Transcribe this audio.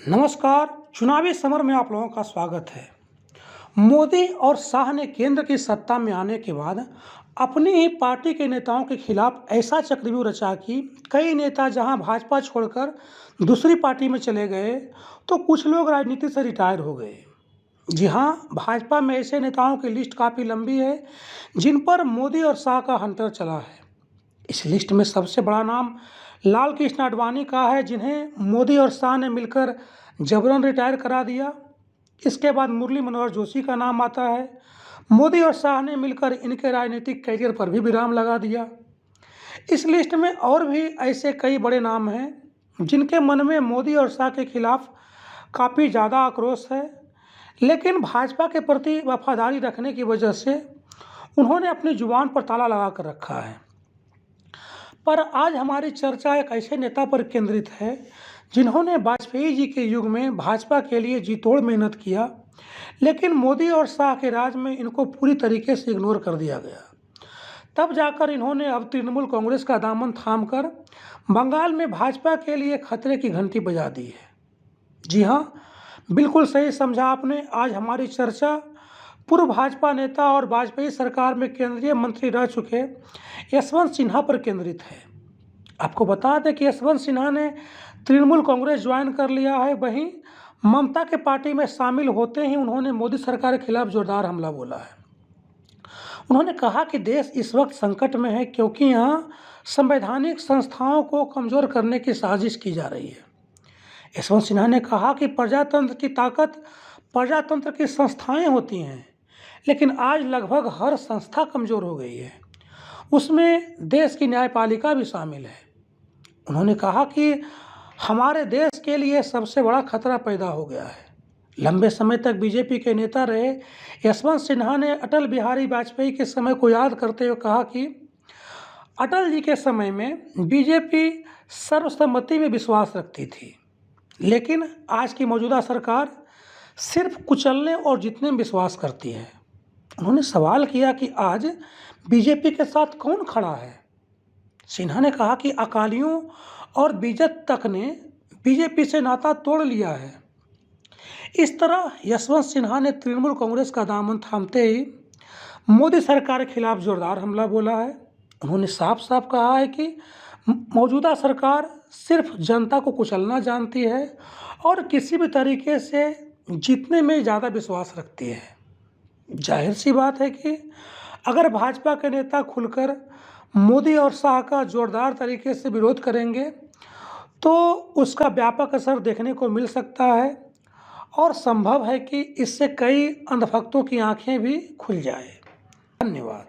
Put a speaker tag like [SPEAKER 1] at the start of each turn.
[SPEAKER 1] नमस्कार। चुनावी समर में आप लोगों का स्वागत है। मोदी और शाह ने केंद्र की सत्ता में आने के बाद अपनी ही पार्टी के नेताओं के खिलाफ ऐसा चक्रव्यूह रचा कि कई नेता जहां भाजपा छोड़कर दूसरी पार्टी में चले गए, तो कुछ लोग राजनीति से रिटायर हो गए। जी हां, भाजपा में ऐसे नेताओं की लिस्ट काफ़ी लंबी है जिन पर मोदी और शाह का हंटर चला है। इस लिस्ट में सबसे बड़ा नाम लाल कृष्ण आडवाणी का है, जिन्हें मोदी और शाह ने मिलकर जबरन रिटायर करा दिया। इसके बाद मुरली मनोहर जोशी का नाम आता है। मोदी और शाह ने मिलकर इनके राजनीतिक कैरियर पर भी विराम लगा दिया। इस लिस्ट में और भी ऐसे कई बड़े नाम हैं जिनके मन में मोदी और शाह के खिलाफ काफ़ी ज़्यादा आक्रोश है, लेकिन भाजपा के प्रति वफादारी रखने की वजह से उन्होंने अपनी जुबान पर ताला लगा कर रखा है। पर आज हमारी चर्चा एक ऐसे नेता पर केंद्रित है जिन्होंने वाजपेयी जी के युग में भाजपा के लिए जी तोड़ मेहनत किया, लेकिन मोदी और शाह के राज में इनको पूरी तरीके से इग्नोर कर दिया गया। तब जाकर इन्होंने अब तृणमूल कांग्रेस का दामन थामकर बंगाल में भाजपा के लिए खतरे की घंटी बजा दी है। जी हाँ, बिल्कुल सही समझा आपने। आज हमारी चर्चा पूर्व भाजपा नेता और वाजपेयी सरकार में केंद्रीय मंत्री रह चुके यशवंत सिन्हा पर केंद्रित है। आपको बता दें कि यशवंत सिन्हा ने तृणमूल कांग्रेस ज्वाइन कर लिया है। वहीं ममता के पार्टी में शामिल होते ही उन्होंने मोदी सरकार के खिलाफ जोरदार हमला बोला है। उन्होंने कहा कि देश इस वक्त संकट में है क्योंकि यहाँ संवैधानिक संस्थाओं को कमज़ोर करने की साजिश की जा रही है। यशवंत सिन्हा ने कहा कि प्रजातंत्र की ताकत प्रजातंत्र की संस्थाएं होती हैं, लेकिन आज लगभग हर संस्था कमज़ोर हो गई है, उसमें देश की न्यायपालिका भी शामिल है। उन्होंने कहा कि हमारे देश के लिए सबसे बड़ा खतरा पैदा हो गया है। लंबे समय तक बीजेपी के नेता रहे यशवंत सिन्हा ने अटल बिहारी वाजपेयी के समय को याद करते हुए कहा कि अटल जी के समय में बीजेपी सर्वसम्मति में विश्वास रखती थी, लेकिन आज की मौजूदा सरकार सिर्फ कुचलने और जीतने में विश्वास करती है। उन्होंने सवाल किया कि आज बीजेपी के साथ कौन खड़ा है। सिन्हा ने कहा कि अकालियों और बीजेपी तक ने बीजेपी से नाता तोड़ लिया है। इस तरह यशवंत सिन्हा ने तृणमूल कांग्रेस का दामन थामते ही मोदी सरकार के खिलाफ जोरदार हमला बोला है। उन्होंने साफ साफ कहा है कि मौजूदा सरकार सिर्फ जनता को कुचलना जानती है और किसी भी तरीके से जीतने में ज़्यादा विश्वास रखती है। जाहिर सी बात है कि अगर भाजपा के नेता खुलकर मोदी और शाह का जोरदार तरीके से विरोध करेंगे तो उसका व्यापक असर देखने को मिल सकता है और संभव है कि इससे कई अंधभक्तों की आंखें भी खुल जाए। धन्यवाद।